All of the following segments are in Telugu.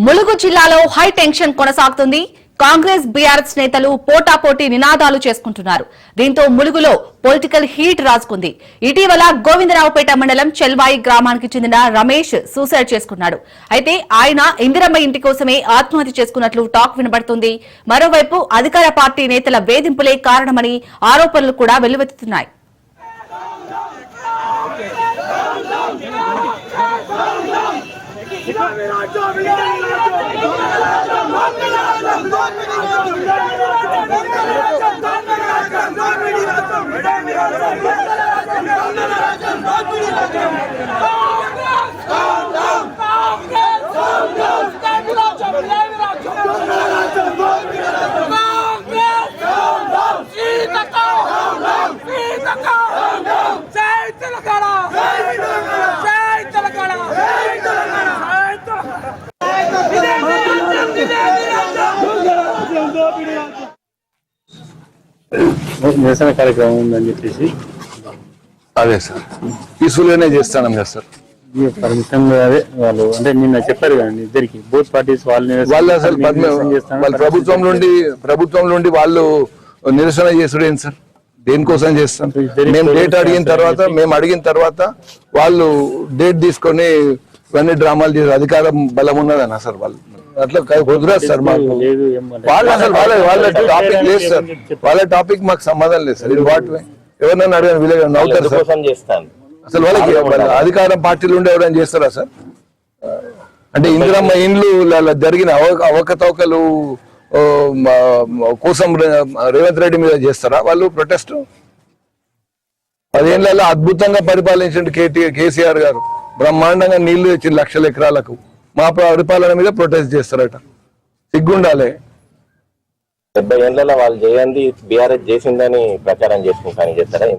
ములుగు జిల్లాలో హై టెన్షన్ కొనసాగుతుంది. కాంగ్రెస్ బీఆర్ఎస్ నేతలు పోటాపోటీ నినాదాలు చేసుకుంటున్నారు. దీంతో ములుగులో పొలిటికల్ హీట్ రాజుకుంది. ఇటీవల గోవిందరావుపేట మండలం చెల్వాయి గ్రామానికి చెందిన రమేష్ సూసైడ్ చేసుకున్నాడు. అయితే ఆయన ఇందిరమ్మ ఇంటి కోసమే ఆత్మహత్య చేసుకున్నట్లు టాక్ వినబడుతుంది. మరోవైపు అధికార పార్టీ నేతల వేధింపులే కారణమని ఆరోపణలు కూడా వెల్లువెత్తుతున్నాయి. నిరసన కార్యక్రమం ఉందని చెప్పేసి అదే సార్ పీస్ఫుల్గానే చేస్తాను కదా సార్. పరిమితంగా అదే వాళ్ళు అంటే నిన్న చెప్పారు కదండి ఇద్దరికి బోత్ పార్టీస్ వాళ్ళు అసలు వాళ్ళ ప్రభుత్వం నుండి వాళ్ళు నిరసన చేసుడు ఏంటి సార్? దేనికోసం చేస్తాం? మేము డేట్ అడిగిన తర్వాత వాళ్ళు డేట్ తీసుకొని ఇవన్నీ డ్రామాలు చేసి అధికారం బలం ఉన్నదన్న సార్. వాళ్ళు అట్లా కుదరదు సార్. మాకు వాళ్ళు అసలు వాళ్ళ టాపిక్ లేదు సార్. వాళ్ళ టాపిక్ మాకు సంబంధం లేదు సార్. ఇది వాటి ఎవరినైనా అడిగిన వీళ్ళు నవ్వుతారు సార్. అసలు వాళ్ళకి అధికారం పార్టీలు ఉండే ఎవరైనా చేస్తారా సార్? అంటే ఇందిరమ్మ ఇండ్లు జరిగిన అవకతవకలు కోసం రేవంత్ రెడ్డి మీద చేస్తారా వాళ్ళు ప్రొటెస్ట్? 10 ఏళ్లలో అద్భుతంగా పరిపాలించిన కేసీఆర్ గారు బ్రహ్మాండంగా నీళ్లు తెచ్చిన 1,00,000 ఎకరాలకు. మా పరిపాలన మీద ప్రొటెస్ట్ చేస్తారట. సిగ్గుండాలి. 70 ఏళ్లలో వాళ్ళు చేయండి బీఆర్ఎస్ చేసిందని ప్రచారం చేసుకుంటాను చేస్తారా?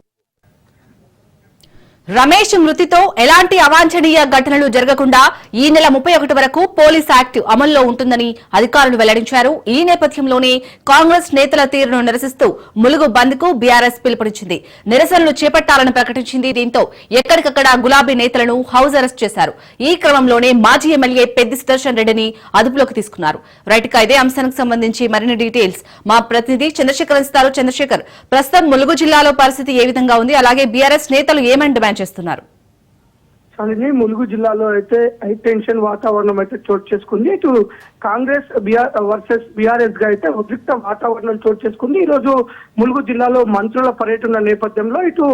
రమేష్ మృతితో ఎలాంటి అవాంఛనీయ ఘటనలు జరగకుండా ఈ నెల 31 వరకు పోలీస్ యాక్ట్ అమల్లో ఉంటుందని అధికారులు వెల్లడించారు. ఈ నేపథ్యంలోనే కాంగ్రెస్ నేతల తీరును నిరసిస్తూ ములుగు బంద్ కు బీఆర్ఎస్ పిలుపునిచ్చింది. నిరసనలు చేపట్టాలని ప్రకటించింది. దీంతో ఎక్కడికక్కడ గులాబీ నేతలను హౌస్ అరెస్ట్ చేశారు. ఈ క్రమంలోనే మాజీ ఎమ్మెల్యే పెద్ది సుదర్శన్ రెడ్డిని అదుపులోకి తీసుకున్నారు. రైట్ గా ఇదే అంశానికి సంబంధించి మరిన్ని డీటెయిల్స్ మా ప్రతినిధి చంద్రశేఖర్ ఇస్తారు. చంద్రశేఖర్, ప్రస్తుతం ములుగు జిల్లాలో పరిస్థితి ఏ విధంగా ఉంది? అలాగే బీఆర్ఎస్ నేతలు ఏమని డిమాండ్ చేస్తున్నారు? ములుగు జిల్లాలో అయితే హై టెన్షన్ వాతావరణం అయితే చోటు చేసుకుంది. ఇటు కాంగ్రెస్ వర్సెస్ బీఆర్ఎస్ గా అయితే ఉద్రిక్త వాతావరణం చోటు చేసుకుంది. ఈ రోజు ములుగు జిల్లాలో మంత్రుల పర్యటన నేపథ్యంలో ఇటు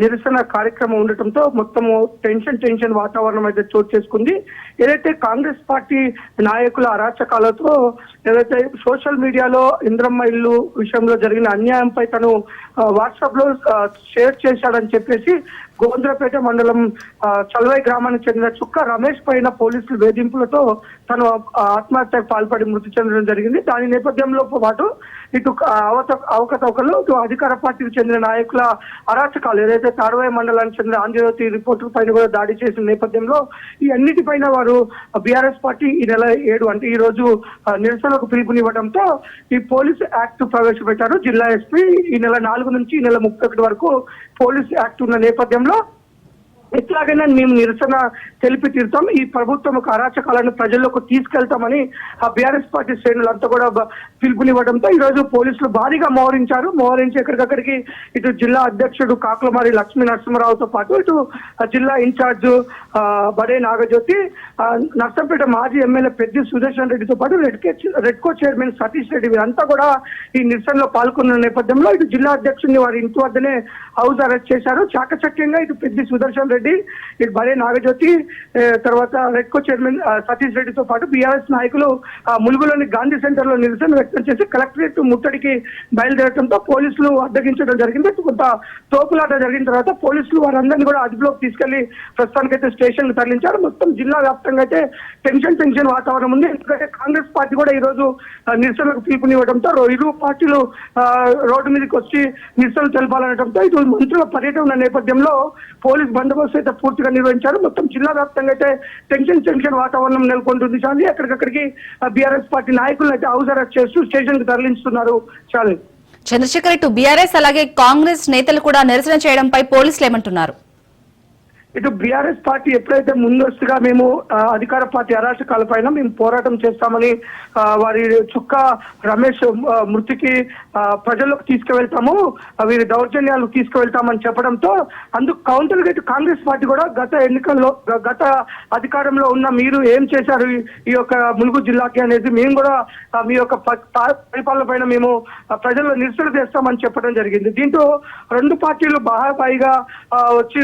నిరసన కార్యక్రమం ఉండటంతో మొత్తము టెన్షన్ వాతావరణం అయితే చోటు చేసుకుంది. ఏదైతే కాంగ్రెస్ పార్టీ నాయకుల అరాచకాలతో ఏదైతే సోషల్ మీడియాలో ఇంద్రమ్మ ఇల్లు విషయంలో జరిగిన అన్యాయంపై తను వాట్సాప్ లో షేర్ చేశాడని చెప్పేసి గోవిందరావుపేట మండలం చల్వాయి గ్రామానికి చెందిన చుక్క రమేష్ పైన పోలీసులు వేధింపులతో తను ఆత్మహత్యకు పాల్పడి మృతి చెందడం జరిగింది. దాని నేపథ్యంలో పాటు ఇటు అవకతవకలు, ఇటు అధికార పార్టీకి చెందిన నాయకుల అరాచకాలు, ఏదైతే తాడవాయి మండలానికి చెందిన ఆంధ్రజ్యోతి రిపోర్టర్ పైన కూడా దాడి చేసిన నేపథ్యంలో ఈ అన్నిటిపైన వారు బీఆర్ఎస్ పార్టీ ఈ నెల 7 అంటే ఈ రోజు నిరసనకు పిలుపునివ్వడంతో ఈ పోలీస్ యాక్ట్ ప్రవేశపెట్టారు. జిల్లా ఎస్పీ ఈ నెల 4 నుంచి ఈ నెల 31 వరకు పోలీస్ యాక్ట్ ఉన్న నేపథ్యంలో ఎట్లాగైనా మేము నిరసన తెలిపి తీరుతాం, ఈ ప్రభుత్వం అరాచకాలను ప్రజల్లోకి తీసుకెళ్తామని ఆ బీఆర్ఎస్ పార్టీ శ్రేణులంతా కూడా పిలుపునివ్వడంతో ఈ రోజు పోలీసులు భారీగా మోహరించి ఎక్కడికక్కడికి ఇటు జిల్లా అధ్యక్షుడు కాకులమారి లక్ష్మీ నరసింహరావుతో పాటు ఇటు జిల్లా ఇన్ఛార్జ్ బడే నాగజ్యోతి, నర్సంపేట మాజీ ఎమ్మెల్యే పెద్ది సుదర్శన్ రెడ్డితో పాటు రెడ్కో చైర్మన్ సతీష్ రెడ్డి వీరంతా కూడా ఈ నిరసనలో పాల్గొన్న నేపథ్యంలో ఇటు జిల్లా అధ్యక్షుడిని వారి ఇంటి వద్దనే హౌస్ అరెస్ట్ చేశారు. చాకచక్యంగా ఇటు పెద్ది సుదర్శన్ రెడ్డి, ఇటు బడే నాగజ్యోతి, తర్వాత రెడ్కో చైర్మన్ సతీష్ రెడ్డితో పాటు బీఆర్ఎస్ నాయకులు ములుగులోని గాంధీ సెంటర్ లో నిరసన వ్యక్తం చేసి కలెక్టరేట్ ముట్టడికి బయలుదేరడంతో పోలీసులు అడ్డగించడం జరిగింది. కొంత తోపులాట జరిగిన తర్వాత పోలీసులు వారందరినీ కూడా అదుపులోకి తీసుకెళ్లి ప్రస్తుతానికైతే స్టేషన్ కు తరలించారు. మొత్తం జిల్లా వ్యాప్తంగా అయితే టెన్షన్ వాతావరణం ఉంది. ఎందుకంటే కాంగ్రెస్ పార్టీ కూడా ఈ రోజు నిరసనకు పిలుపునివ్వడంతో ఇరు పార్టీలు రోడ్డు మీదకి వచ్చి నిరసనలు తెలపాలనడంతో ఇటు మంత్రుల పర్యటన ఉన్న నేపథ్యంలో పోలీస్ బందోబస్తు అయితే పూర్తిగా నిర్వహించారు. మొత్తం జిల్లా వ్యాప్తంగా అయితే టెన్షన్ వాతావరణం నెలకొంటుంది. చాలి ఎక్కడికక్కడికి బీఆర్ఎస్ పార్టీ నాయకులను అయితే హౌస్ అరెస్ట్ చేస్తూ స్టేషన్ కు తరలిస్తున్నారు. చాలి చంద్రశేఖర్, ఇటు బీఆర్ఎస్ అలాగే కాంగ్రెస్ నేతలు కూడా నిరసన చేయడంపై పోలీసులు ఏమంటున్నారు? ఇటు బీఆర్ఎస్ పార్టీ ఎప్పుడైతే ముందస్తుగా మేము అధికార పార్టీ అరాచకాలపైన మేము పోరాటం చేస్తామని వారి చుక్క రమేష్ మృతికి ప్రజల్లోకి తీసుకువెళ్తాము, వీరి దౌర్జన్యాలు తీసుకువెళ్తామని చెప్పడంతో అందుకు కౌంటర్ గా కాంగ్రెస్ పార్టీ కూడా గత ఎన్నికల్లో గత అధికారంలో ఉన్న మీరు ఏం చేశారు ఈ యొక్క ములుగు జిల్లాకి అనేది మేము కూడా మీ యొక్క పరిపాలన పైన మేము ప్రజల్లో నిరసన చేస్తామని చెప్పడం జరిగింది. దీంతో రెండు పార్టీలు బాహాబాయిగా వచ్చి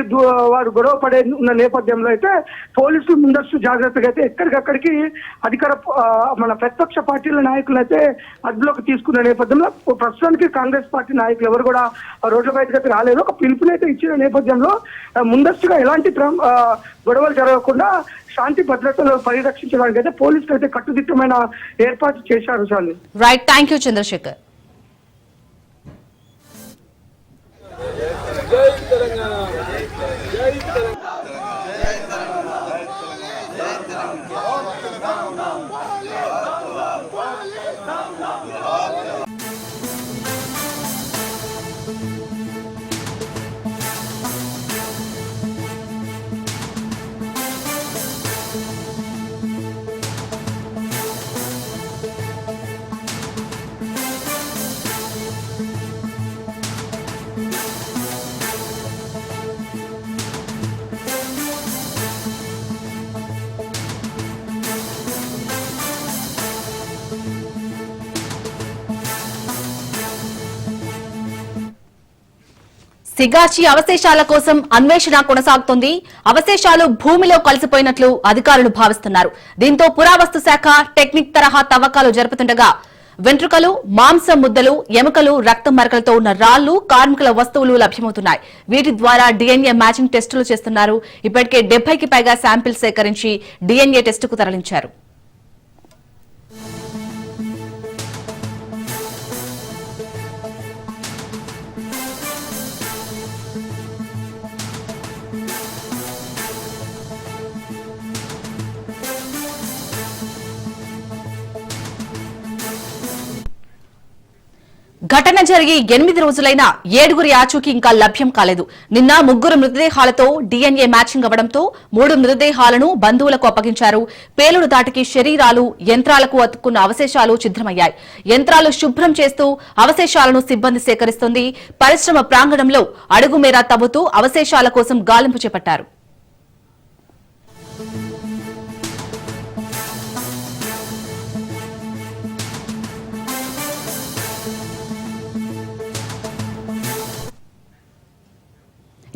వారు గొడవ పడే ఉన్న నేపథ్యంలో అయితే పోలీసులు ముందస్తు జాగ్రత్తగా అయితే ఎక్కడికక్కడికి మన ప్రతిపక్ష పార్టీల నాయకులు అయితే అదుపులోకి తీసుకున్న నేపథ్యంలో ప్రస్తుతానికి కాంగ్రెస్ పార్టీ నాయకులు ఎవరు కూడా రోడ్ల బయటకు రాలేదు. ఒక పిలుపునైతే ఇచ్చిన నేపథ్యంలో ముందస్తుగా ఎలాంటి గొడవలు జరగకుండా శాంతి భద్రతలు పరిరక్షించడానికి అయితే పోలీసులు అయితే కట్టుదిట్టమైన ఏర్పాటు చేశారు. చాలు. Right, thank you Chandrashekar. Sigachi అవశేషాల కోసం అన్వేషణ కొనసాగుతోంది. అవశేషాలు భూమిలో కలిసిపోయినట్లు అధికారులు భావిస్తున్నారు. దీంతో పురావస్తు శాఖ టెక్నిక్ తరహా తవ్వకాలు జరుపుతుండగా వెంట్రుకలు, మాంసం ముద్దలు, ఎముకలు, రక్తం మరకలతో ఉన్న రాళ్లు, కార్మికుల వస్తువులు లభ్యమవుతున్నాయి. వీటి ద్వారా DNA మ్యాచింగ్ టెస్టులు చేస్తున్నారు. ఇప్పటికే 70కి పైగా శాంపిల్ సేకరించి DNA టెస్టుకు తరలించారు. ఘటన జరిగి 8 రోజులైనా 7గురి ఆచూకీ ఇంకా లభ్యం కాలేదు. నిన్న 3 మృతదేహాలతో DNA మ్యాచింగ్ అవ్వడంతో 3 మృతదేహాలను బంధువులకు అప్పగించారు. పేలుడు దాటికి శరీరాలు, యంత్రాలకు అతుక్కున్న అవశేషాలు ఛిద్రమయ్యాయి. యంత్రాలు శుభ్రం చేస్తూ అవశేషాలను సిబ్బంది సేకరిస్తోంది. పరిశ్రమ ప్రాంగణంలో అడుగుమేర తవ్వుతూ అవశేషాల కోసం గాలింపు చేపట్టారు.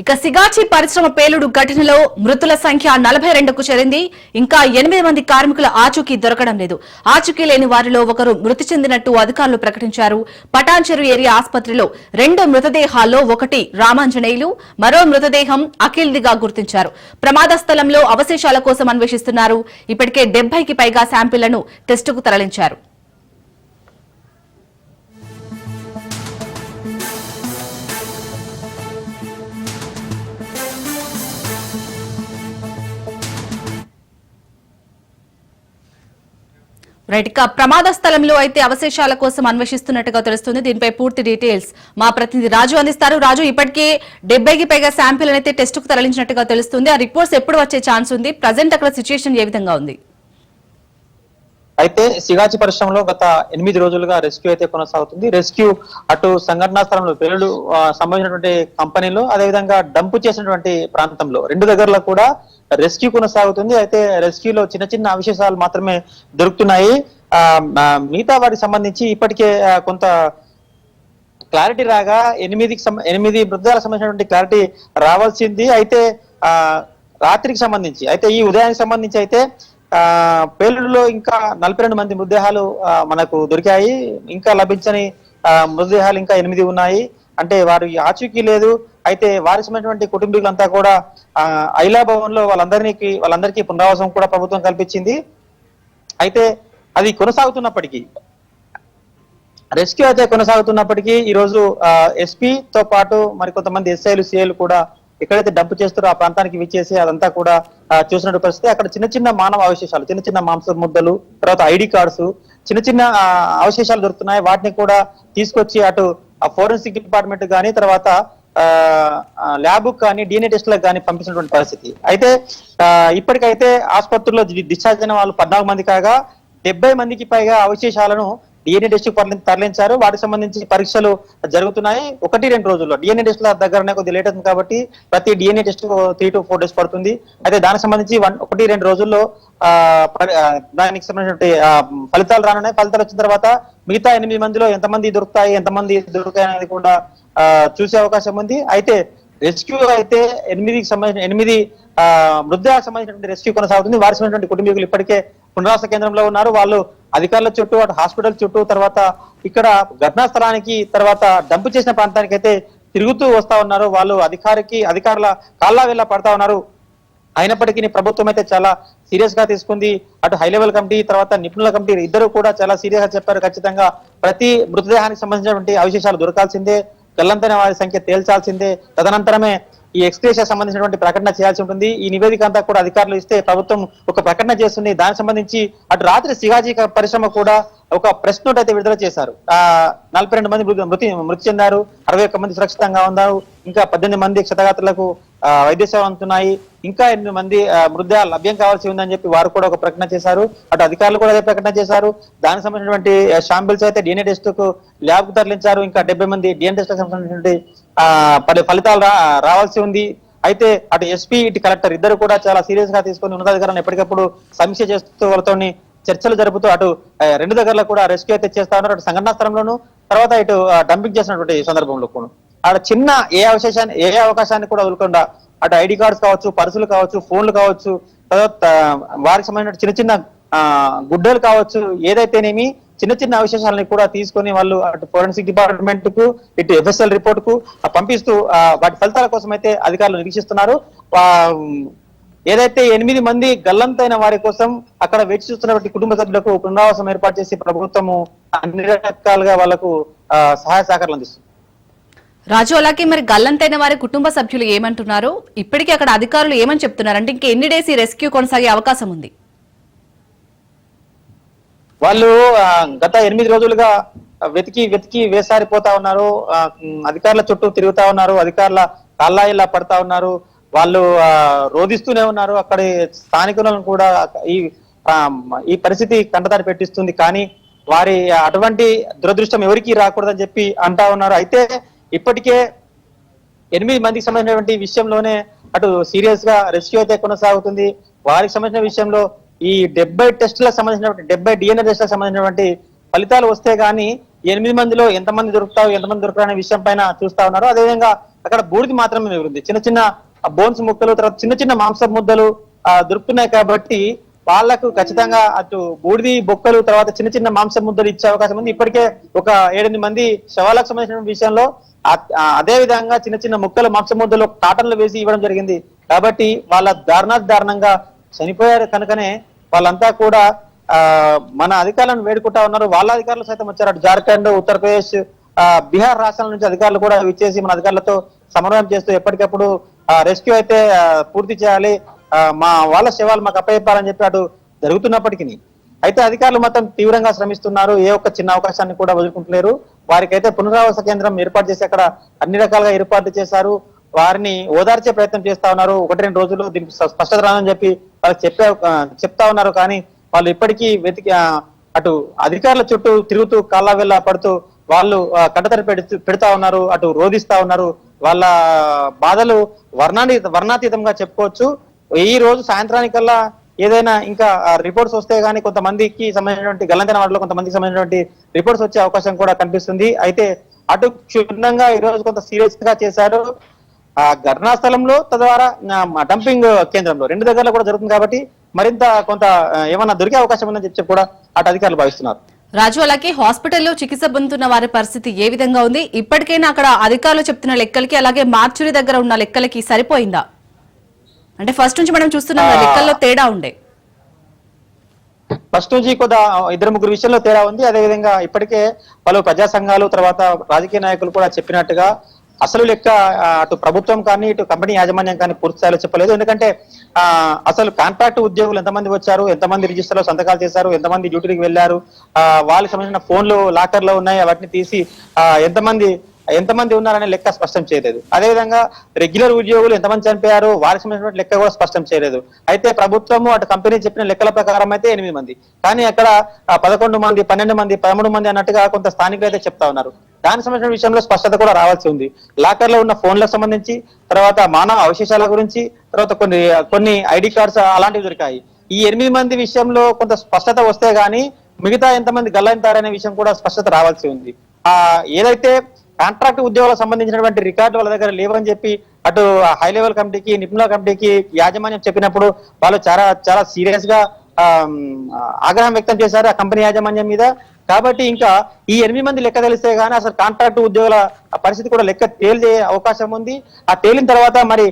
ఇక సిగాచి పరిశ్రమ పేలుడు ఘటనలో మృతుల సంఖ్య 42కు చేరింది. ఇంకా 8 మంది కార్మికుల ఆచూకీ దొరకడం లేదు. ఆచూకీ లేని వారిలో ఒకరు మృతి చెందినట్టు అధికారులు ప్రకటించారు. పటాన్చెరు ఏరియా ఆసుపత్రిలో 2 మృతదేహాల్లో ఒకటి రామాంజనేయులు, మరో మృతదేహం అఖిల్దిగా గుర్తించారు. ప్రమాద స్థలంలో అవశేషాల కోసం అన్వేషిస్తున్నారు. ఇప్పటికే 70కి పైగా శాంపిళ్లను టెస్టుకు తరలించారు. రైట్, ఇక ప్రమాద స్థలంలో అయితే అవశేషాల కోసం అన్వేషిస్తున్నట్టుగా తెలుస్తుంది. దీనిపై పూర్తి డీటెయిల్స్ మా ప్రతినిధి రాజు అందిస్తారు. రాజు, ఇప్పటికే 70కి పైగా శాంపిల్ అయితే టెస్టుకు తరలించినట్టుగా తెలుస్తుంది. ఆ రిపోర్ట్స్ ఎప్పుడు వచ్చే ఛాన్స్ ఉంది? ప్రజెంట్ అక్కడ సిచ్యుయేషన్ ఏ విధంగా ఉంది? అయితే సిగాచి పరిశ్రమలో గత 8 రోజులుగా రెస్క్యూ అయితే కొనసాగుతుంది. రెస్క్యూ అటు సంఘటనా స్థలంలో పేలుడు సంబంధించినటువంటి కంపెనీలో, అదేవిధంగా డంపు చేసినటువంటి ప్రాంతంలో 2 దగ్గరలో కూడా రెస్క్యూ కొనసాగుతుంది. అయితే రెస్క్యూలో చిన్న చిన్న అవశేషాలు మాత్రమే దొరుకుతున్నాయి. మిగతా వాటికి సంబంధించి ఇప్పటికే కొంత క్లారిటీ రాగా 8 మృతదేహాలకు సంబంధించినటువంటి క్లారిటీ రావాల్సింది. అయితే రాత్రికి సంబంధించి, అయితే ఈ ఉదయానికి సంబంధించి అయితే పేలుడులో ఇంకా 42 మంది మృతదేహాలు మనకు దొరికాయి. ఇంకా లభించని మృతదేహాలు ఇంకా 8 ఉన్నాయి. అంటే వారి ఆచూకీ లేదు. అయితే వారికి సంబంధించినటువంటి కుటుంబీకులంతా కూడా ఐలా భవన్ లో వాళ్ళందరికీ పునరావాసం కూడా ప్రభుత్వం కల్పించింది. అయితే అది కొనసాగుతున్నప్పటికీ, రెస్క్యూ అయితే కొనసాగుతున్నప్పటికీ ఈ రోజు ఎస్పీతో పాటు మరికొంతమంది ఎస్ఐలు, సిఐలు కూడా ఎక్కడైతే డంప్ చేస్తారో ఆ ప్రాంతానికి విచ్చేసి అదంతా కూడా చూసినట్టు పరిస్థితి. అక్కడ చిన్న చిన్న మానవ అవశేషాలు, చిన్న చిన్న మాంస ముద్దలు, తర్వాత ఐడి కార్డ్స్, చిన్న చిన్న అవశేషాలు దొరుకుతున్నాయి. వాటిని కూడా తీసుకొచ్చి అటు ఫోరెన్సిక్ డిపార్ట్మెంట్ కానీ, తర్వాత ల్యాబ్ కానీ డిఎన్ఏ టెస్ట్లకు కానీ పంపించినటువంటి పరిస్థితి. అయితే ఇప్పటికైతే ఆసుపత్రుల్లో డిశ్చార్జ్ అయిన వాళ్ళు 14 మంది కాగా 70 మందికి పైగా అవశేషాలను డిఎన్ఏ టెస్ట్ తరలించారు. వాటికి సంబంధించి పరీక్షలు జరుగుతున్నాయి. 1-2 రోజుల్లో డిఎన్ఏ టెస్ట్ల దగ్గరనే కొద్దిగా లేట్ అవుతుంది కాబట్టి ప్రతి డిఎన్ఏ టెస్ట్ 3 to 4 days పడుతుంది. అయితే దానికి సంబంధించి 1-2 రోజుల్లో దానికి సంబంధించిన ఫలితాలు రానున్నాయి. ఫలితాలు వచ్చిన తర్వాత మిగతా 8 మందిలో ఎంతమంది దొరుకుతాయి అనేది కూడా చూసే అవకాశం ఉంది. అయితే రెస్క్యూ అయితే 8 మృతదేహాలకు సంబంధించినటువంటి రెస్క్యూ కొనసాగుతుంది. వారికి సంబంధించిన కుటుంబీకులు ఇప్పటికే పునరావాస కేంద్రంలో ఉన్నారు. వాళ్ళు అధికారుల చుట్టూ అటు హాస్పిటల్ చుట్టూ తర్వాత ఇక్కడ ఘటనా స్థలానికి తర్వాత డంప్ చేసిన ప్రాంతానికి అయితే తిరుగుతూ వస్తా ఉన్నారు. వాళ్ళు అధికారుల కాళ్ళ వేళ పడతా ఉన్నారు. అయినప్పటికీ ప్రభుత్వం అయితే చాలా సీరియస్ గా తీసుకుంది. అటు హై లెవెల్ కమిటీ తర్వాత నిపుణుల కమిటీ ఇద్దరు కూడా చాలా సీరియస్ గా చెప్పారు. ఖచ్చితంగా ప్రతి మృతదేహానికి సంబంధించినటువంటి అవశేషాలు దొరకాల్సిందే, గల్లంతైన వారి సంఖ్య తేల్చాల్సిందే, తదనంతరమే ఈ ఎక్స్గ్రేషియా సంబంధించినటువంటి ప్రకటన చేయాల్సి ఉంటుంది. ఈ నివేదిక అంతా కూడా అధికారులు ఇస్తే ప్రభుత్వం ఒక ప్రకటన చేస్తుంది. దానికి సంబంధించి అటు రాత్రి సిగాజీ పరిశ్రమ కూడా ఒక ప్రెస్ నోట్ అయితే విడుదల చేశారు. 42 మంది మృతి చెందారు, 61 మంది సురక్షితంగా ఉన్నారు, ఇంకా 18 మంది క్షతగాత్రులకు వైద్య సేవలు అందుతున్నాయి, ఇంకా 8 మంది మృతదేహాలు లభ్యం కావాల్సి ఉందని చెప్పి వారు కూడా ఒక ప్రకటన చేశారు. అటు అధికారులు కూడా అదే ప్రకటన చేశారు. దానికి సంబంధించినటువంటి శాంపిల్స్ అయితే డిఎన్ఏ టెస్ట్ కు ల్యాబ్ కు తరలించారు. ఇంకా 70 మంది డిఎన్ఏ టెస్ట్ కు సంబంధించినటువంటి ఫలితాలు రావాల్సి ఉంది. అయితే అటు ఎస్పీ ఇటు కలెక్టర్ ఇద్దరు కూడా చాలా సీరియస్ గా తీసుకుని ఉన్నతాధికారులను ఎప్పటికప్పుడు సమీక్ష చేస్తూ వాళ్ళతో చర్చలు జరుపుతూ అటు 2 దగ్గరలో కూడా రెస్క్యూ అయితే చేస్తా ఉన్నారు. అటు సంఘటనా స్థలంలోను తర్వాత ఇటు డంపింగ్ చేసినటువంటి సందర్భంలో కూడా అక్కడ చిన్న ఏ అవకాశాన్ని కూడా వదులుకుండా అటు ఐడి కార్డ్స్ కావచ్చు, పర్సులు కావచ్చు, ఫోన్లు కావచ్చు, తర్వాత వారికి సంబంధించిన చిన్న చిన్న గుడ్డలు కావచ్చు, ఏదైతేనేమి చిన్న అవశేషాలని కూడా తీసుకొని వాళ్ళు అటు ఫోరెన్సిక్ డిపార్ట్మెంట్ కు ఇటు ఎఫ్ఎస్ఎల్ రిపోర్ట్ కు పంపిస్తూ వాటి ఫలితాల కోసం అయితే అధికారులు నిరీక్షిస్తున్నారు. ఏదైతే 8 మంది గల్లంతైన వారి కోసం అక్కడ వేచి చూస్తున్నటువంటి కుటుంబ సభ్యులకు పునరావాసం ఏర్పాటు చేసి ప్రభుత్వము అన్ని రకాలుగా వాళ్లకు సహాయ సహకారాలు అందిస్తుంది. రాజు, అలాగే మరి గల్లంతైన వారి కుటుంబ సభ్యులు ఏమంటున్నారు? ఇప్పటికీ అక్కడ అధికారులు ఏమని చెప్తున్నారు? అంటే ఇంకా ఎన్ని డేస్ ఈ రెస్క్యూ కొనసాగే అవకాశం ఉంది? వాళ్ళు గత 8 రోజులుగా వెతికి వేసారిపోతా ఉన్నారు. అధికారుల చుట్టూ తిరుగుతా ఉన్నారు, అధికారుల కాళ్ళ ఇలా పడతా ఉన్నారు, వాళ్ళు రోధిస్తూనే ఉన్నారు. అక్కడ స్థానికులను కూడా ఈ పరిస్థితి కంటతడి పెట్టిస్తుంది. కానీ వారి అటువంటి దురదృష్టం ఎవరికి రాకూడదని చెప్పి అంటా ఉన్నారు. అయితే ఇప్పటికే 8 మందికి సంబంధించినటువంటి విషయంలోనే అటు సీరియస్ గా రెస్క్యూ అయితే కొనసాగుతుంది. వారికి సంబంధించిన విషయంలో ఈ 70 టెస్టులకు సంబంధించినటువంటి 70 డిఎన్ఏ టెస్టులకు సంబంధించినటువంటి ఫలితాలు వస్తే గానీ 8 మందిలో ఎంతమంది దొరుకుతారు ఎంతమంది దొరుకుతారు అనే విషయం పైన చూస్తా ఉన్నారు. అదేవిధంగా అక్కడ బూడిది మాత్రమే మిగులుంది. చిన్న బోన్స్ ముక్కలు తర్వాత చిన్న మాంస ముద్దలు దొరుకుతున్నాయి కాబట్టి వాళ్లకు ఖచ్చితంగా అటు బూడిది బొక్కలు తర్వాత చిన్న మాంస ముద్దలు ఇచ్చే అవకాశం ఉంది. ఇప్పటికే ఒక 7-8 మంది శవాలకు సంబంధించిన విషయంలో అదే విధంగా చిన్న ముక్కలు మాంస ముద్దలు కాటన్లు వేసి ఇవ్వడం జరిగింది. కాబట్టి వాళ్ళ దారుణంగా చనిపోయారు కనుకనే వాళ్ళంతా కూడా మన అధికారులను వేడుకుంటా ఉన్నారు. వాళ్ళ అధికారులు సైతం వచ్చారు. అటు జార్ఖండ్, ఉత్తరప్రదేశ్, బీహార్ రాష్ట్రాల నుంచి అధికారులు కూడా విచ్చేసి మన అధికారులతో సమన్వయం చేస్తూ ఎప్పటికప్పుడు రెస్క్యూ అయితే పూర్తి చేయాలి, మా వాళ్ళ శవాలు మాకు అప్పచెప్పాలని చెప్పి అటు జరుగుతున్నప్పటికీ అయితే అధికారులు మాత్రం తీవ్రంగా శ్రమిస్తున్నారు. ఏ ఒక్క చిన్న అవకాశాన్ని కూడా వదులుకుంటలేరు. వారికైతే పునరావాస కేంద్రం ఏర్పాటు చేసి అక్కడ అన్ని రకాలుగా ఏర్పాట్లు చేశారు. వారిని ఓదార్చే ప్రయత్నం చేస్తా ఉన్నారు. 1-2 రోజుల్లో దీనికి స్పష్టత రాదని చెప్పి వాళ్ళకి చెప్తా ఉన్నారు. కానీ వాళ్ళు ఇప్పటికీ అటు అధికారుల చుట్టూ తిరుగుతూ కాళ్ళ వేళ్ళ పడుతూ వాళ్ళు కంటతడి పెడతా ఉన్నారు, అటు రోధిస్తా ఉన్నారు. వాళ్ళ బాధలు వర్ణాతీతంగా చెప్పుకోవచ్చు. ఈ రోజు సాయంత్రానికల్లా ఏదైనా ఇంకా రిపోర్ట్స్ వస్తే గానీ కొంతమందికి సంబంధించినటువంటి గల్లంతైన వాటిలో కొంతమందికి సంబంధించినటువంటి రిపోర్ట్స్ వచ్చే అవకాశం కూడా కనిపిస్తుంది. అయితే అటు క్షుణ్ణంగా ఈ రోజు కొంత సీరియస్ గా చేశారు. ఘటనా స్థలంలో తద్వారా డంపింగ్ కేంద్రంలో 2 దగ్గరలో కూడా జరుగుతుంది కాబట్టి మరింత కొంత ఏమన్నా దొరికే అవకాశం ఉందని చెప్పి కూడా అటు అధికారులు భావిస్తున్నారు. రాజు, అలాగే హాస్పిటల్లో చికిత్స పొందుతున్న వారి పరిస్థితి ఏ విధంగా ఉంది? ఇప్పటికైనా అక్కడ అధికారులు చెప్తున్న లెక్కలకి అలాగే మార్చురి దగ్గర ఉన్న లెక్కలకి సరిపోయిందా? అంటే ఫస్ట్ నుంచి మనం చూస్తున్నాం లెక్కల్లో తేడా ఉండే. ఫస్ట్ నుంచి కొద్ది 2-3 విషయంలో తేడా ఉంది. అదేవిధంగా ఇప్పటికే పలు ప్రజా సంఘాలు తర్వాత రాజకీయ నాయకులు కూడా చెప్పినట్టుగా అసలు లెక్క అటు ప్రభుత్వం కానీ ఇటు కంపెనీ యాజమాన్యం కానీ పూర్తి స్థాయిలో చెప్పలేదు. ఎందుకంటే అసలు కాంట్రాక్ట్ ఉద్యోగులు ఎంతమంది వచ్చారు, ఎంతమంది రిజిస్టర్ లో సంతకాలు చేశారు, ఎంతమంది డ్యూటీకి వెళ్లారు, వాళ్ళకి సంబంధించిన ఫోన్లు లాకర్ లో ఉన్నాయి, వాటిని తీసి ఎంతమంది ఎంతమంది ఉన్నారనే లెక్క స్పష్టం చేయలేదు. అదేవిధంగా రెగ్యులర్ ఉద్యోగులు ఎంతమంది చనిపోయారు వారికి సంబంధించిన లెక్క కూడా స్పష్టం చేయలేదు. అయితే ప్రభుత్వము అటు కంపెనీ చెప్పిన లెక్కల ప్రకారం అయితే 8 మంది, కానీ అక్కడ 11 మంది, 12 మంది, 13 మంది అన్నట్టుగా కొంత స్థానికులు అయితే చెప్తా ఉన్నారు. దానికి సంబంధించిన విషయంలో స్పష్టత కూడా రావాల్సి ఉంది. లాకర్ లో ఉన్న ఫోన్లకు సంబంధించి, తర్వాత మానవ అవశేషాల గురించి, తర్వాత కొన్ని ఐడి కార్డ్స్ అలాంటివి దొరికాయి. ఈ 8 మంది విషయంలో కొంత స్పష్టత వస్తే గానీ మిగతా ఎంతమంది గల్లంతారనే విషయం కూడా స్పష్టత రావాల్సి ఉంది. ఏదైతే కాంట్రాక్ట్ ఉద్యోగాలకు సంబంధించినటువంటి రికార్డు వాళ్ళ దగ్గర లేవని చెప్పి అటు హై లెవెల్ కమిటీకి, నిపుణుల కమిటీకి యాజమాన్యం చెప్పినప్పుడు వాళ్ళు చాలా సీరియస్ గా ఆగ్రహం వ్యక్తం చేశారు ఆ కంపెనీ యాజమాన్యం మీద. కాబట్టి ఇంకా ఈ 8 మంది లెక్క తెలిస్తే గానీ అసలు కాంట్రాక్ట్ ఉద్యోగుల పరిస్థితి కూడా లెక్క తేలిదే అవకాశం ఉంది. ఆ తేలిన తర్వాత మరి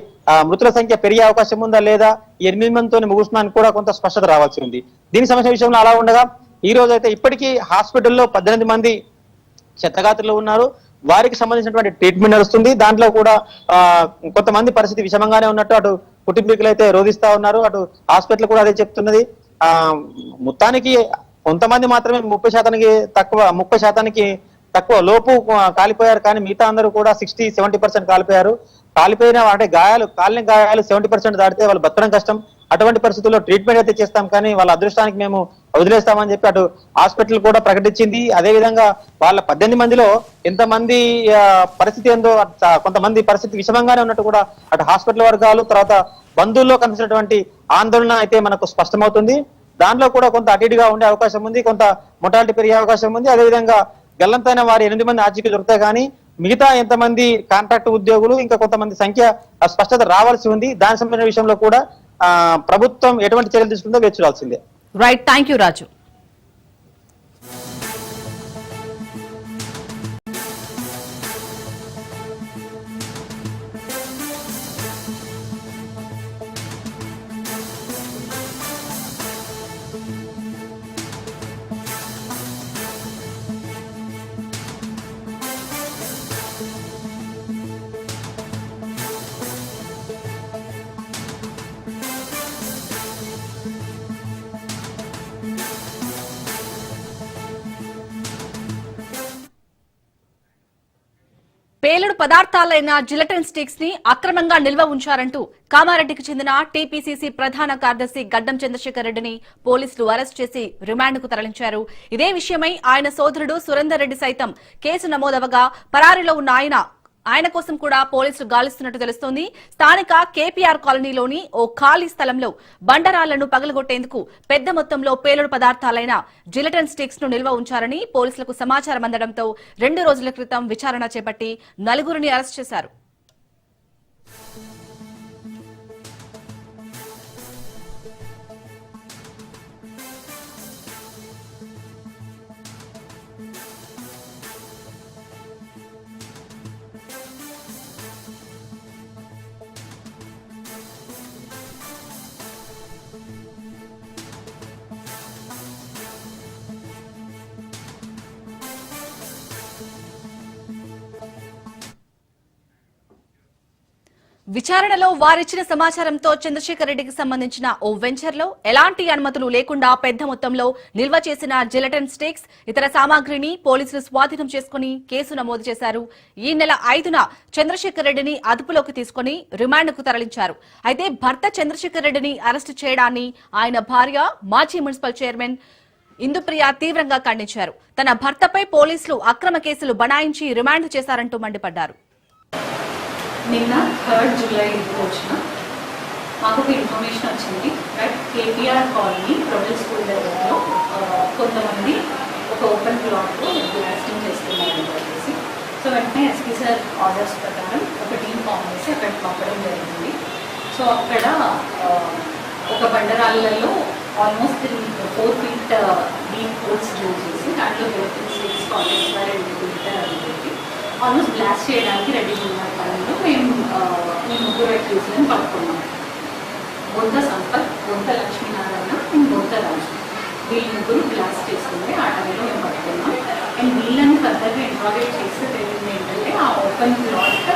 మృతుల సంఖ్య పెరిగే అవకాశం ఉందా లేదా, ఈ 8 మందితో ముగుస్తున్నానికి కూడా కొంత స్పష్టత రావాల్సి ఉంది. దీనికి సంబంధించిన విషయంలో అలా ఉండగా ఈ రోజు అయితే ఇప్పటికీ హాస్పిటల్లో 18 మంది క్షతగాత్రులు ఉన్నారు. వారికి సంబంధించినటువంటి ట్రీట్మెంట్ నడుస్తుంది. దాంట్లో కూడా కొంతమంది పరిస్థితి విషమంగానే ఉన్నట్టు అటు కుటుంబీకులు అయితే రోధిస్తా ఉన్నారు, అటు హాస్పిటల్ కూడా అదే చెప్తున్నది. మొత్తానికి కొంతమంది మాత్రమే 30% తక్కువ లోపు కాలిపోయారు, కానీ మిగతా అందరూ కూడా 60-70% కాలిపోయారు. కాలిపోయిన అంటే కాలిన గాయాలు 70% దాటితే వాళ్ళు బతకడం కష్టం. అటువంటి పరిస్థితుల్లో ట్రీట్మెంట్ అయితే చేస్తాం, కానీ వాళ్ళ అదృష్టానికి మేము వదిలేస్తామని చెప్పి అటు హాస్పిటల్ కూడా ప్రకటించింది. అదే విధంగా వాళ్ళ 18 మందిలో ఎంతమంది పరిస్థితి ఏందో, కొంతమంది పరిస్థితి విషమంగానే ఉన్నట్టు కూడా అటు హాస్పిటల్ వర్గాలు, తర్వాత బంధువుల్లో కనిపించినటువంటి ఆందోళన అయితే మనకు స్పష్టమవుతుంది. దాంట్లో కూడా కొంత అటుగా ఉండే అవకాశం ఉంది, కొంత మొటాలిటీ పెరిగే అవకాశం ఉంది. అదేవిధంగా గల్లంతైన వారి 8 మంది ఆచూకీ దొరుకుతాయి, కానీ మిగతా ఎంతమంది కాంట్రాక్ట్ ఉద్యోగులు, ఇంకా కొంతమంది సంఖ్య స్పష్టత రావాల్సి ఉంది. దానికి సంబంధించిన విషయంలో కూడా ప్రభుత్వం ఎటువంటి చర్యలు తీసుకుందో వేచి చూడాల్సిందే. రైట్, థ్యాంక్ యూ రాజు. పేలుడు పదార్థాలైన జిలటిన్ స్టిక్స్ ని అక్రమంగా నిల్వ ఉంచారంటూ కామారెడ్డికి చెందిన టీపీసీసీ ప్రధాన కార్యదర్శి గడ్డం చంద్రశేఖర్ రెడ్డిని పోలీసులు అరెస్ట్ చేసి రిమాండ్ కు తరలించారు. ఇదే విషయమై ఆయన సోదరుడు సురేందర్ రెడ్డి సైతం కేసు నమోదవగా పరారీలో ఉన్న ఆయన కోసం కూడా పోలీసులు గాలిస్తున్నట్టు తెలుస్తోంది. స్థానిక కేపీఆర్ కాలనీలోని ఓ ఖాళీ స్థలంలో బండరాళ్లను పగలగొట్టేందుకు పెద్ద మొత్తంలో పేలుడు పదార్థాలైన జిలటిన్ స్టిక్స్ ను నిల్వ ఉంచారని పోలీసులకు సమాచారం అందడంతో 2 రోజుల క్రితం విచారణ చేపట్టి 4 అరెస్ట్ చేశారు. విచారణలో వారిచ్చిన సమాచారంతో చంద్రశేఖర్ రెడ్డికి సంబంధించిన ఓ వెంచర్ లో ఎలాంటి అనుమతులు లేకుండా పెద్ద మొత్తంలో నిల్వ చేసిన జిలటిన్ స్టిక్స్, ఇతర సామాగ్రిని పోలీసులు స్వాధీనం చేసుకుని కేసు నమోదు చేశారు. ఈ నెల 5న చంద్రశేఖర్ రెడ్డిని అదుపులోకి తీసుకుని రిమాండ్ కు తరలించారు. అయితే భర్త చంద్రశేఖర్ రెడ్డిని అరెస్టు చేయడాన్ని ఆయన భార్య, మాజీ మున్సిపల్ చైర్మన్ ఇందుప్రియ తీవ్రంగా ఖండించారు. తన భర్తపై పోలీసులు అక్రమ కేసులు బనాయించి రిమాండ్ చేశారంటూ మండిపడ్డారు. నిన్న 3 జూలై రోజున మాకు ఒక ఇన్ఫర్మేషన్ వచ్చింది. కేపీఆర్ కాలనీ ప్రొడల్ స్కూల్ దగ్గరలో కొంతమంది ఒక ఓపెన్ ప్లాట్లో బ్లాస్టింగ్ చేస్తున్నారని చెప్పేసి, సో వెంటనే ఎస్పీ సార్ ఆర్డర్స్ ప్రకారం ఒక టీం ఫామ్ చేసి అక్కడికి పంపడం జరిగింది. సో అక్కడ ఒక బండరాళ్ళలో almost 4 feet deep holes drill చేసి దాంట్లో 6 కాంటాక్ట్స్ ద్వారా పెట్టి ఆల్మోస్ట్ బ్లాస్ట్ చేయడానికి రెడీ ఉన్న టైంలో మేము ఈ 3 అక్యూజ్లను పట్టుకున్నాం. బొంత సంపత్, బొంత లక్ష్మీనారాయణ అండ్ బొంత రాజు, వీళ్ళు 3 బ్లాస్ట్ చేస్తుంది. ఆ టైంలో మేము పట్టుకున్నాం. అండ్ వీళ్ళని ఫర్దర్గా ఇంట్రాగేట్ చేస్తే తెలియదు ఏంటంటే ఆ ఓపెన్ ప్లాట్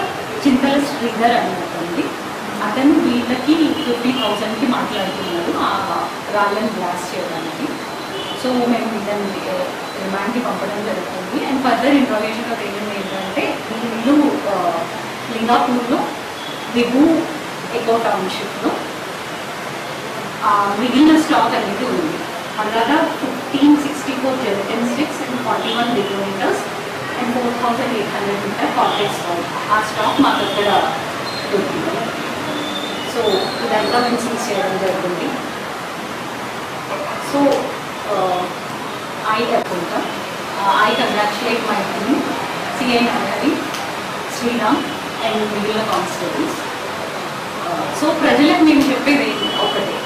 చింతల శ్రీధర్ అనేది అతను వీళ్ళకి 50,000కి మాట్లాడుతున్నారు ఆ రాళ్ళని బ్లాస్ట్ చేయడానికి. సో మేము వీళ్ళని రిమాండ్కి పంపడం జరుగుతుంది. అండ్ ఫర్దర్ ఇంట్రాగేషన్లో తెలియదు ఏంటంటే లింగాపూర్లో, విభూ ఎకో టౌన్షిప్లో మిగిలిన స్టాక్ అనేది ఉంది. అలాగా 1564 gelatin sticks and 41 detonators and 4800 metre complex stock. ఆ స్టాక్ మా దగ్గర దొరికింది. సో ఇదంతా మేము సీజ్ చేయడం జరుగుతుంది. So I congratulate my team, CI Nagari, Sriram and మిగిలిన కానిస్టేబుల్స్. సో ప్రజలకు మేము చెప్పేది ఒకటే,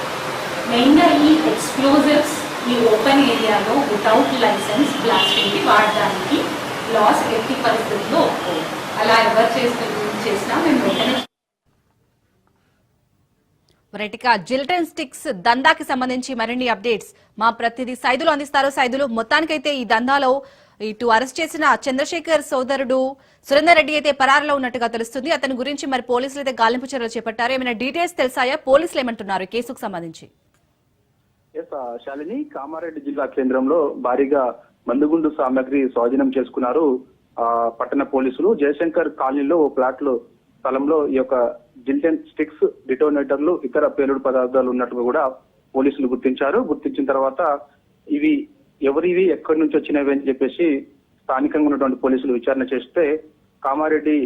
మెయిన్గా ఈ ఎక్స్ప్లోజివ్స్ ఈ ఓపెన్ ఏరియాలో వితౌట్ లైసెన్స్ బ్లాస్టింగ్కి వాడడానికి లాస్ ఎట్టి పరిస్థితుల్లో ఒప్పుకోదు. అలా ఎవరు చేసినా మేము వెంటనే. రైట్గా జిల్టన్ స్టిక్స్ దందాకి సంబంధించి మరిన్ని అప్డేట్స్ మా ప్రతినిధి సైదులు అందిస్తారు. సైదులు, మొత్తానికైతే ఈ దందాలో ఇటు అరెస్ట్ చేసిన చంద్రశేఖర్ సోదరుడు సురేందర్ రెడ్డి అయితే పరారులో ఉన్నట్టుగా తెలుస్తుంది. అతని గురించి మరి పోలీసులు అయితే గాలింపు చర్యలు చేపట్టారు. ఏమైనా డీటెయిల్స్ తెలుసాయా? పోలీసులు ఏమంటున్నారు కేసుకు సంబంధించి? శాలిని, కామారెడ్డి జిల్లా కేంద్రంలో భారీగా మందుగుండు సామాగ్రి స్వాధీనం చేసుకున్నారు పట్టణ పోలీసులు. జయశంకర్ కాలనీలో ఓ ప్లాట్ లో స్థలంలో ఈ యొక్క జిల్టన్ స్టిక్స్, డిటోనేటర్లు, ఇతర పేలుడు పదార్థాలు ఉన్నట్టుగా కూడా పోలీసులు గుర్తించారు. గుర్తించిన తర్వాత ఇవి ఎవరివి, ఎక్కడి నుంచి వచ్చినవి అని చెప్పేసి స్థానికంగా ఉన్నటువంటి పోలీసులు విచారణ చేస్తే కామారెడ్డి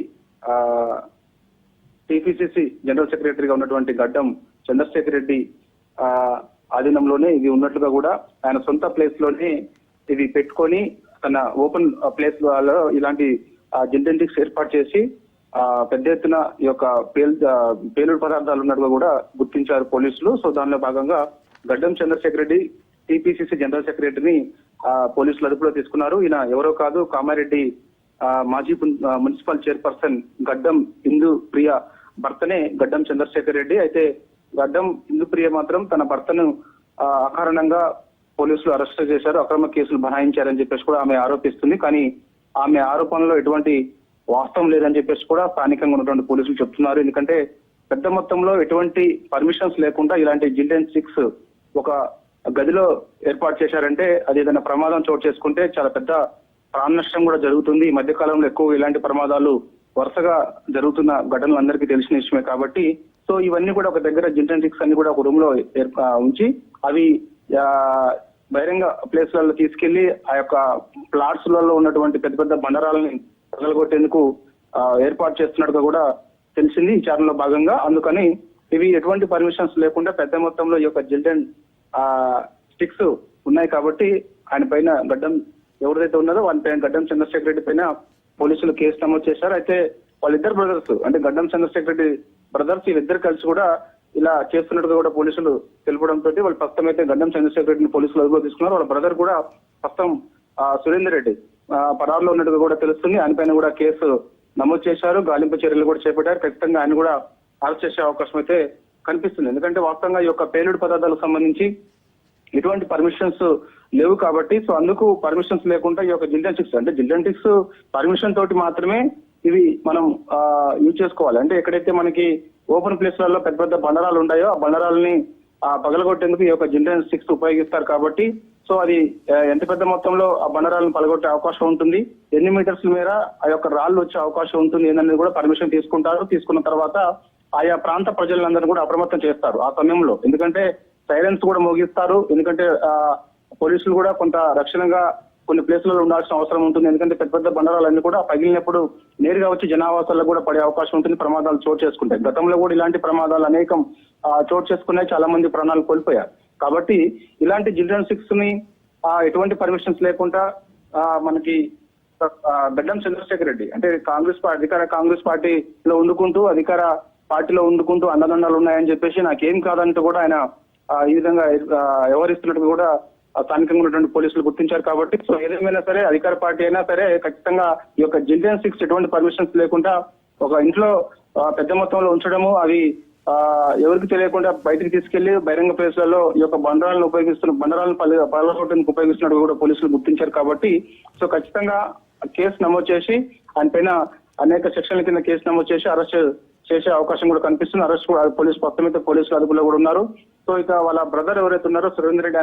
టిపిసిసి జనరల్ సెక్రటరీగా ఉన్నటువంటి గడ్డం చంద్రశేఖర్ రెడ్డి ఆధీనంలోనే ఇవి ఉన్నట్లుగా కూడా ఆయన సొంత ప్లేస్ లోనే ఇవి పెట్టుకొని తన ఓపెన్ ప్లేస్ లో ఇలాంటి జిల్టన్ స్టిక్స్ ఏర్పాటు చేసి పెద్ద ఎత్తున ఈ యొక్క పేలుడు పదార్థాలు ఉన్నట్టుగా కూడా గుర్తించారు పోలీసులు. సో దానిలో భాగంగా గడ్డం చంద్రశేఖర్ రెడ్డి టిపిసిసి జనరల్ సెక్రటరీని పోలీసులు అదుపులో తీసుకున్నారు. ఈయన ఎవరో కాదు, కామారెడ్డి మాజీ మున్సిపల్ చైర్పర్సన్ గడ్డం ఇందు ప్రియ భర్తనే గడ్డం చంద్రశేఖర్ రెడ్డి. అయితే గడ్డం ఇందు ప్రియ మాత్రం తన భర్తను అకారణంగా పోలీసులు అరెస్ట్ చేశారు, అక్రమ కేసులు బనాయించారని చెప్పేసి కూడా ఆమె ఆరోపిస్తుంది. కానీ ఆమె ఆరోపణలో ఎటువంటి వాస్తవం లేదని చెప్పేసి కూడా స్థానికంగా ఉన్నటువంటి పోలీసులు చెప్తున్నారు. ఎందుకంటే పెద్ద మొత్తంలో ఎటువంటి పర్మిషన్స్ లేకుండా ఇలాంటి జిల్టన్ స్టిక్స్ ఒక గదిలో ఏర్పాటు చేశారంటే అది ఏదైనా ప్రమాదం చోటు చేసుకుంటే చాలా పెద్ద ప్రాణ నష్టం కూడా జరుగుతుంది. ఈ మధ్య కాలంలో ఎక్కువ ఇలాంటి ప్రమాదాలు వరుసగా జరుగుతున్న ఘటనలు అందరికీ తెలిసిన విషయమే కాబట్టి సో ఇవన్నీ కూడా ఒక దగ్గర జిల్టన్ స్టిక్స్ అన్ని కూడా ఒక రూమ్ లో ఉంచి అవి బహిరంగ ప్లేస్లలో తీసుకెళ్లి ఆ యొక్క ప్లాట్స్ లలో ఉన్నటువంటి పెద్ద పెద్ద బండరాలని పగలగొట్టేందుకు ఏర్పాటు చేస్తున్నట్టుగా కూడా తెలిసింది విచారణలో భాగంగా. అందుకని ఇవి ఎటువంటి పర్మిషన్స్ లేకుండా పెద్ద మొత్తంలో ఈ యొక్క జిల్టన్ స్టిక్స్ ఉన్నాయి కాబట్టి ఆయన పైన గడ్డం ఎవరైతే ఉన్నారో వాళ్ళ పైన గడ్డం చంద్రశేఖర్ రెడ్డి పైన పోలీసులు కేసు నమోదు చేశారు. అయితే వాళ్ళిద్దరు బ్రదర్స్ అంటే గడ్డం చంద్రశేఖర్ రెడ్డి బ్రదర్స్ వీళ్ళిద్దరు కలిసి కూడా ఇలా చేస్తున్నట్టుగా కూడా పోలీసులు తెలపడంతో వాళ్ళు ప్రస్తుతం అయితే గడ్డం చంద్రశేఖర్ రెడ్డిని పోలీసులు అదుపులో తీసుకున్నారు. వాళ్ళ బ్రదర్ కూడా ప్రస్తుతం సురేందర్ రెడ్డి పరారులో ఉన్నట్టుగా కూడా తెలుస్తుంది. ఆయన పైన కూడా కేసు నమోదు చేశారు, గాలింపు చర్యలు కూడా చేపట్టారు. ఖచ్చితంగా ఆయన కూడా అరెస్ట్ చేసే అవకాశం అయితే కనిపిస్తుంది. ఎందుకంటే వాస్తవంగా ఈ యొక్క పేలుడు పదార్థాలకు సంబంధించి ఎటువంటి పర్మిషన్స్ లేవు కాబట్టి సో అందుకు పర్మిషన్స్ లేకుండా ఈ యొక్క జిల్టన్ స్టిక్స్ అంటే జిల్టన్ స్టిక్స్ పర్మిషన్ తోటి మాత్రమే ఇవి మనం యూజ్ చేసుకోవాలి. అంటే ఎక్కడైతే మనకి ఓపెన్ ప్లేస్లలో పెద్ద పెద్ద బండరాలు ఉన్నాయో ఆ బండరాలని పగలగొట్టేందుకు ఈ యొక్క జిల్టన్ స్టిక్స్ ఉపయోగిస్తారు కాబట్టి సో అది ఎంత పెద్ద మొత్తంలో ఆ బండరాలను పగలగొట్టే అవకాశం ఉంటుంది, ఎన్ని మీటర్స్ మేర ఆ యొక్క రాళ్ళు వచ్చే అవకాశం ఉంటుంది ఏంటనేది కూడా పర్మిషన్ తీసుకుంటారు. తీసుకున్న తర్వాత ఆయా ప్రాంత ప్రజలందరూ కూడా అప్రమత్తం చేస్తారు ఆ సమయంలో. ఎందుకంటే సైలెన్స్ కూడా మోగిస్తారు. ఎందుకంటే పోలీసులు కూడా కొంత రక్షణగా కొన్ని ప్లేసులలో ఉండాల్సిన అవసరం ఉంటుంది. ఎందుకంటే పెద్ద పెద్ద బండరాలన్నీ కూడా పగిలినప్పుడు నేరుగా వచ్చి జనావాసాల్లో కూడా పడే అవకాశం ఉంటుంది, ప్రమాదాలు చోటు చేసుకుంటాయి. గతంలో కూడా ఇలాంటి ప్రమాదాలు అనేకం చోటు చేసుకున్నాయి, చాలా మంది ప్రాణాలు కోల్పోయారు. కాబట్టి ఇలాంటి జిల్టన్ స్టిక్స్ ని ఎటువంటి పర్మిషన్స్ లేకుండా మనకి గడ్డం చంద్రశేఖర్ రెడ్డి అంటే అధికార కాంగ్రెస్ పార్టీలో ఉండుకుంటూ అండదండాలు ఉన్నాయని చెప్పేసి నాకేం కాదంటూ కూడా ఆయన ఈ విధంగా వ్యవహరిస్తున్నట్టు కూడా స్థానికంగా ఉన్నటువంటి పోలీసులు గుర్తించారు. కాబట్టి సో ఏదేమైనా సరే అధికార పార్టీ అయినా సరే ఖచ్చితంగా ఈ యొక్క జిల్టన్ స్టిక్స్ ఎటువంటి పర్మిషన్స్ లేకుండా ఒక ఇంట్లో పెద్ద మొత్తంలో ఉంచడము, అవి ఎవరికి తెలియకుండా బయటకు తీసుకెళ్లి బహిరంగ ప్లేస్లలో ఈ యొక్క బండరాలను పగలగొట్టడానికి ఉపయోగిస్తున్నట్టు కూడా పోలీసులు గుర్తించారు. కాబట్టి సో ఖచ్చితంగా కేసు నమోదు చేసి ఆయన పైన అనేక సెక్షన్ల కింద కేసు నమోదు చేసి అరెస్ట్ చేసే అవకాశం కూడా కనిపిస్తుంది. అరెస్ట్ కూడా పోలీసులు అదుపులో కూడా ఉన్నారు. సో ఇక వాళ్ళ బ్రదర్ ఎవరైతే ఉన్నారో సురేందర్ రెడ్డి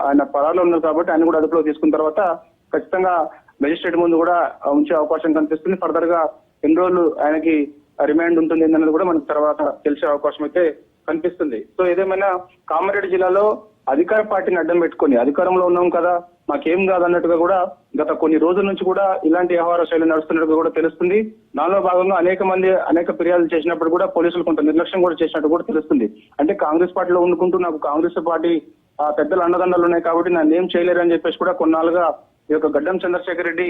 ఆయన పరాలో ఉన్నారు కాబట్టి ఆయన కూడా అదుపులో తీసుకున్న తర్వాత ఖచ్చితంగా మెజిస్ట్రేట్ ముందు కూడా ఉంచే అవకాశం కనిపిస్తుంది. ఫర్దర్ గా ఎన్ని రోజులు ఆయనకి రిమాండ్ ఉంటుంది అన్నది కూడా మనకు తర్వాత తెలిసే అవకాశం అయితే కనిపిస్తుంది. సో ఏదేమైనా కామారెడ్డి జిల్లాలో అధికార పార్టీని అడ్డం పెట్టుకొని అధికారంలో ఉన్నాం కదా మాకేం కాదన్నట్టుగా కూడా గత కొన్ని రోజుల నుంచి కూడా ఇలాంటి వ్యవహార శైలి నడుస్తున్నట్టుగా కూడా తెలుస్తుంది. దానిలో భాగంగా అనేక ఫిర్యాదులు చేసినప్పుడు కూడా పోలీసులు కొంత నిర్లక్ష్యం కూడా చేసినట్టు కూడా తెలుస్తుంది. అంటే కాంగ్రెస్ పార్టీలో ఉండుకుంటూ నాకు కాంగ్రెస్ పార్టీ పెద్దల అండదండలు ఉన్నాయి కాబట్టి నన్ను ఏం చేయలేరు అని చెప్పేసి కూడా కొన్నాళ్ళుగా ఈ యొక్క గడ్డం చంద్రశేఖర్ రెడ్డి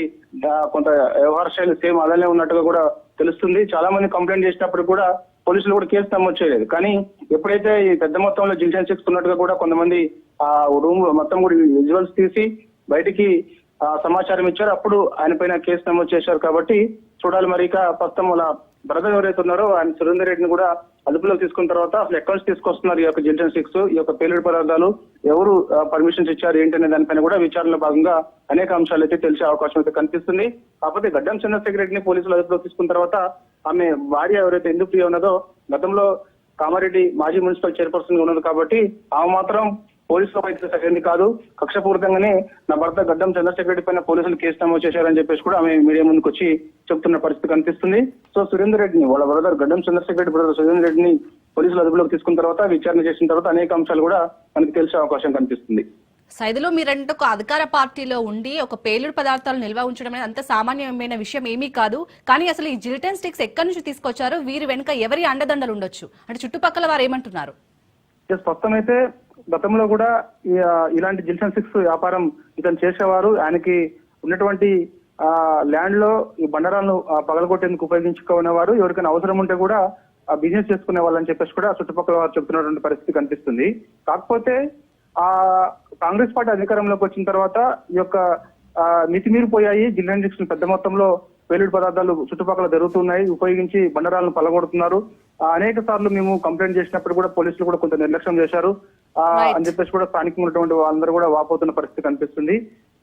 కొంత వ్యవహార శైలి సేమ్ అలానే ఉన్నట్టుగా కూడా తెలుస్తుంది. చాలా మంది కంప్లైంట్ చేసినప్పుడు కూడా పోలీసులు కూడా కేసు నమోదు చేయలేదు. కానీ ఎప్పుడైతే ఈ పెద్ద మొత్తంలో జిల్జన్ ఉన్నట్టుగా కూడా కొంతమంది ఆ రూమ్ మొత్తం కూడా విజువల్స్ తీసి బయటికి సమాచారం ఇచ్చారు, అప్పుడు ఆయన పైన కేసు నమోదు చేశారు. కాబట్టి చూడాలి మరి. ఇక ప్రస్తుతం వాళ్ళ బ్రదర్ ఎవరైతే ఉన్నారో ఆయన సురేందర్ రెడ్డిని కూడా అదుపులోకి తీసుకున్న తర్వాత అసలు ఎక్కడి నుంచి తీసుకొస్తున్నారు ఈ యొక్క జిల్జన్ 6, ఈ యొక్క పేలుడు పదార్థాలు ఎవరు పర్మిషన్స్ ఇచ్చారు ఏంటనే దానిపైన కూడా విచారణలో భాగంగా అనేక అంశాలు అయితే తెలిసే అవకాశం అయితే కనిపిస్తుంది. కాకపోతే గడ్డం చంద్రశేఖర్ రెడ్డిని పోలీసులు అదుపులోకి తీసుకున్న తర్వాత ఆమె భార్య ఎవరైతే ఇందుప్రియ ఉన్నదో గతంలో కామారెడ్డి మాజీ మున్సిపల్ చైర్పర్సన్ గా ఉన్నది కాబట్టి ఆమె మాత్రం పోలీసులకు అయితే సరైనది కాదు, కక్షపూరితంగానే నా భర్త గడ్డం చంద్రశేఖర్ రెడ్డి పైన పోలీసులు కేసు నమోదు చేశారని చెప్పేసి కూడా ఆమె మీడియా ముందుకు వచ్చి చెప్తున్న పరిస్థితి కనిపిస్తుంది. సో సురేందర్ రెడ్డిని వాళ్ళ బ్రదర్ గడ్డం చంద్రశేఖర్ రెడ్డి బ్రదర్ సురేందర్ రెడ్డిని పోలీసులు అదుపులోకి తీసుకున్న తర్వాత విచారణ చేసిన తర్వాత అనేక అంశాలు కూడా మనకి తెలిసే అవకాశం కనిపిస్తుంది. సైదులు మీరంటే ఒక అధికార పార్టీలో ఉండి ఒక పేలుడు పదార్థాలు నిల్వ ఉంచడం అనేది అంత సామాన్యమైన విషయం ఏమీ కాదు. కానీ అసలు ఈ జిలిటన్ స్టిక్స్ ఎక్కడి నుంచి తీసుకొచ్చారో, వీరి వెనుక ఎవరి అండదండలు ఉండొచ్చు అంటే చుట్టుపక్కల వారు ఏమంటున్నారు? స్పష్టం అయితే గతంలో కూడా ఇలాంటి జిల్జన్ 6 వ్యాపారం ఇతను చేసేవారు. ఆయనకి ఉన్నటువంటి ల్యాండ్ లో ఈ బండరాలను పగలగొట్టేందుకు ఉపయోగించుకునేవారు. ఎవరికైనా అవసరం ఉంటే కూడా బిజినెస్ చేసుకునే వాళ్ళని చెప్పేసి కూడా చుట్టుపక్కల వారు చెప్తున్నటువంటి పరిస్థితి కనిపిస్తుంది. కాకపోతే కాంగ్రెస్ పార్టీ అధికారంలోకి వచ్చిన తర్వాత ఈ యొక్క మితిమీరిపోయాయి. జిల్జన్ 6 పెద్ద మొత్తంలో పేలుడు పదార్థాలు చుట్టుపక్కల జరుగుతున్నాయి, ఉపయోగించి బండరాలను పలగొడుతున్నారు. అనేక సార్లు మేము కంప్లైంట్ చేసినప్పుడు కూడా పోలీసులు కూడా కొంత నిర్లక్ష్యం చేశారు అని చెప్పేసి కూడా స్థానికంగా ఉన్నటువంటి వాళ్ళందరూ కూడా వాపోతున్న పరిస్థితి కనిపిస్తుంది.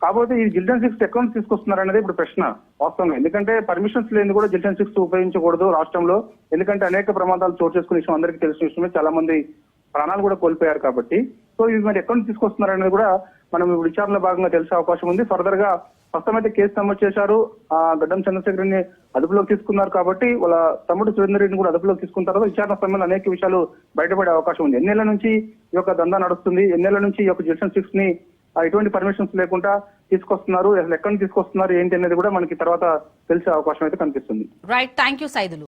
కాకపోతే ఈ జిల్జన్ 6 ఎక్కడ నుంచి తీసుకొస్తున్నారు అనేది ఇప్పుడు ప్రశ్న వాస్తవంగా. ఎందుకంటే పర్మిషన్స్ లేని కూడా జిల్జన్ 6 ఉపయోగించకూడదు రాష్ట్రంలో. ఎందుకంటే అనేక ప్రమాదాలు చోటు చేసుకునే విషయం అందరికీ తెలిసిన విషయమే, చాలా మంది ప్రాణాలు కూడా కోల్పోయారు కాబట్టి. సో ఇవి మరి ఎక్కడి నుంచి తీసుకొస్తున్నారు అనేది కూడా మనం ఇప్పుడు విచారణలో భాగంగా తెలిసే అవకాశం ఉంది. ఫర్దర్ గా ప్రస్తుతమైతే కేసు నమోదు చేశారు, గడ్డం చంద్రశేఖర్ రెడ్డిని అదుపులోకి తీసుకున్నారు కాబట్టి వాళ్ళ తమ్ముడు సురేందర్ రెడ్డిని కూడా అదుపులోకి తీసుకున్న తర్వాత విచారణ సమయంలో అనేక విషయాలు బయటపడే అవకాశం ఉంది. ఎన్నేళ్ల నుంచి ఈ యొక్క దందా నడుస్తుంది, ఎన్నేళ్ల నుంచి ఈ యొక్క జిల్జన్ 6 ని ఎటువంటి పర్మిషన్స్ లేకుండా తీసుకొస్తున్నారు, అసలు ఎక్కడి నుంచి తీసుకొస్తున్నారు ఏంటి అనేది కూడా మనకి తర్వాత తెలిసే అవకాశం అయితే కనిపిస్తుంది. Right, thank you Saidulu.